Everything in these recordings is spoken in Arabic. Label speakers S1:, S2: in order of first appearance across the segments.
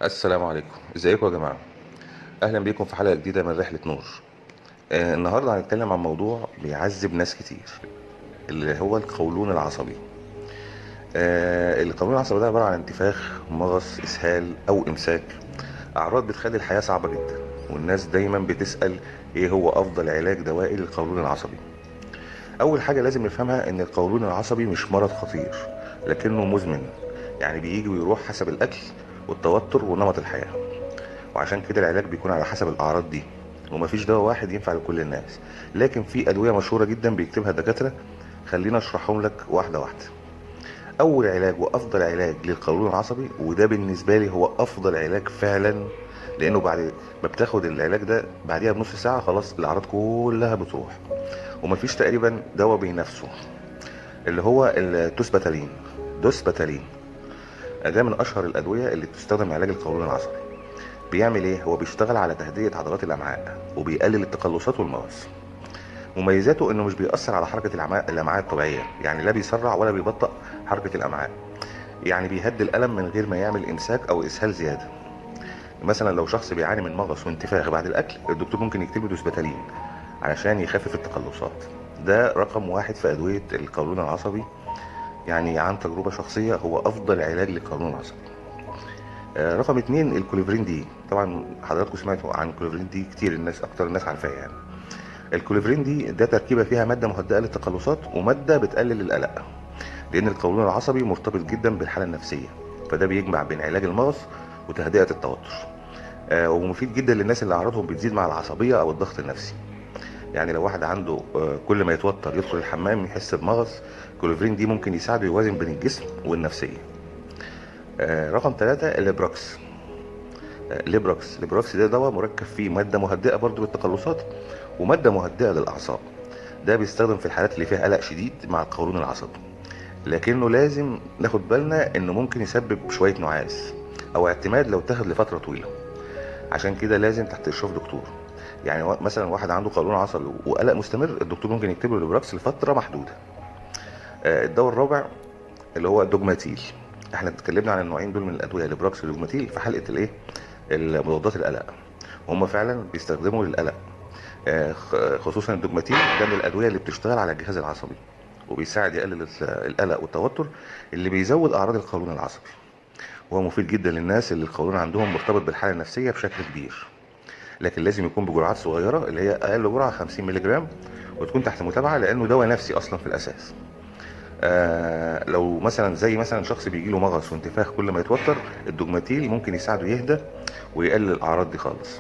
S1: السلام عليكم، ازيكم يا جماعة؟ اهلا بيكم في حلقة جديدة من رحلة نور. النهاردة هنتكلم عن موضوع بيعذب ناس كتير، اللي هو القولون العصبي. القولون العصبي ده عبارة عن انتفاخ، مغص، اسهال او امساك. اعراض بتخلي الحياة صعبة جدا، والناس دايما بتسأل ايه هو افضل علاج دوائي للقولون العصبي. اول حاجة لازم نفهمها ان القولون العصبي مش مرض خطير، لكنه مزمن. يعني بيجي ويروح حسب الاكل والتوتر ونمط الحياة، وعشان كده العلاج بيكون على حسب الاعراض دي. ومفيش دواء واحد ينفع لكل الناس، لكن في ادويه مشهوره جدا بيكتبها الدكاتره. خلينا اشرحهم لك واحده واحده. اول علاج وافضل علاج للقولون العصبي، وده بالنسبه لي هو افضل علاج فعلا، لانه بعد ما بتاخد العلاج ده بعديها بنص ساعه خلاص الاعراض كلها بتروح، ومفيش تقريبا دواء بينافسه، اللي هو الدوسباتالين. دوسباتالين ده من اشهر الادويه اللي بتستخدم علاج القولون العصبي. بيعمل ايه؟ هو بيشتغل على تهدئة عضلات الامعاء وبيقلل التقلصات والمغص. مميزاته انه مش بيأثر على حركة الامعاء الطبيعية، يعني لا بيسرع ولا بيبطئ حركة الامعاء. يعني بيهدي الالم من غير ما يعمل امساك او اسهال زيادة. مثلا لو شخص بيعاني من مغص وانتفاخ بعد الاكل، الدكتور ممكن يكتب له دوسباتالين علشان يخفف التقلصات. ده رقم واحد في ادوية القولون العصبي، يعني عن تجربة شخصية هو افضل علاج للقولون العصبي. رقم اتنين الكوليفرين دي. طبعا حضراتكم سمعتوا عن الكوليفرين دي كتير، الناس اكتر الناس عارفاه يعني. الكوليفرين دي ده تركيبه فيها ماده مهدئه للتقلصات وماده بتقلل القلق، لان القولون العصبي مرتبط جدا بالحاله النفسيه. فده بيجمع بين علاج المغص وتهدئه التوتر. ومفيد جدا للناس اللي اعراضهم بتزيد مع العصبيه او الضغط النفسي. يعني لو واحد عنده كل ما يتوتر يدخل الحمام يحس بمغص، الكوليفرين دي ممكن يساعده يوازن بين الجسم والنفسيه. رقم ثلاثة الليبروكس. ليبروكس ده دواء مركب فيه ماده مهدئه برضو للتقلصات وماده مهدئه للاعصاب. ده بيستخدم في الحالات اللي فيها قلق شديد مع القولون العصبي، لكنه لازم ناخد بالنا انه ممكن يسبب شويه نعاس او اعتماد لو اتاخد لفتره طويله. عشان كده لازم تحت اشراف دكتور. يعني مثلا واحد عنده قولون عصبي وقلق مستمر، الدكتور ممكن يكتب له ليبروكس لفتره محدوده. الدواء الرابع اللي هو الدوجماتيل. احنا اتكلمنا عن النوعين دول من الادويه، ليبروكس والدوجماتيل، في حلقه الايه، المضادات القلق. هم فعلا بيستخدموا للقلق. خصوصا الدوجماتين ده من الادويه اللي بتشتغل على الجهاز العصبي، وبيساعد يقلل القلق والتوتر اللي بيزود اعراض القولون العصبي. وهو مفيد جدا للناس اللي القولون عندهم مرتبط بالحاله النفسيه بشكل كبير، لكن لازم يكون بجرعات صغيره، اللي هي اقل جرعه 50 مللي جرام، وتكون تحت متابعه لانه دواء نفسي اصلا في الاساس. لو مثلا زي مثلا شخص بيجي له مغص وانتفاخ كل ما يتوتر، الدوجماتيل ممكن يساعده يهدى ويقلل الاعراض دي خالص.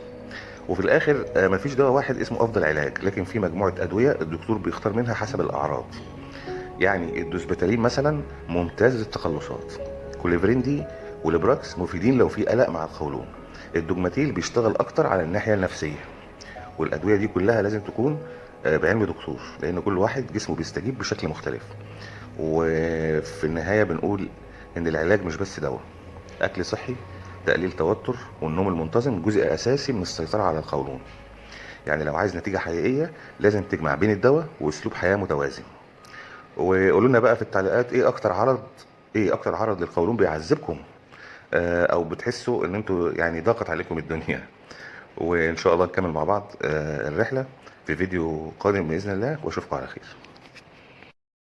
S1: وفي الاخر مفيش دواء واحد اسمه افضل علاج، لكن في مجموعه ادويه الدكتور بيختار منها حسب الاعراض. يعني الدوسبتالين مثلا ممتاز للتقلصات، كوليفرين دي والبراكس مفيدين لو في قلق مع القولون. الدوجماتيل بيشتغل اكتر على الناحيه النفسيه. والادويه دي كلها لازم تكون بعلم دكتور، لان كل واحد جسمه بيستجيب بشكل مختلف. وفي النهايه بنقول ان العلاج مش بس دواء. اكل صحي، تقليل توتر، والنوم المنتظم جزء اساسي من السيطره على القولون. يعني لو عايز نتيجة حقيقية لازم تجمع بين الدواء واسلوب حياة متوازن. وقولوا لنا بقى في التعليقات ايه اكتر عرض للقولون بيعذبكم، او بتحسوا ان انتوا يعني ضاقت عليكم الدنيا. وان شاء الله نكمل مع بعض الرحلة في فيديو قادم بإذن الله، واشوفكم على خير.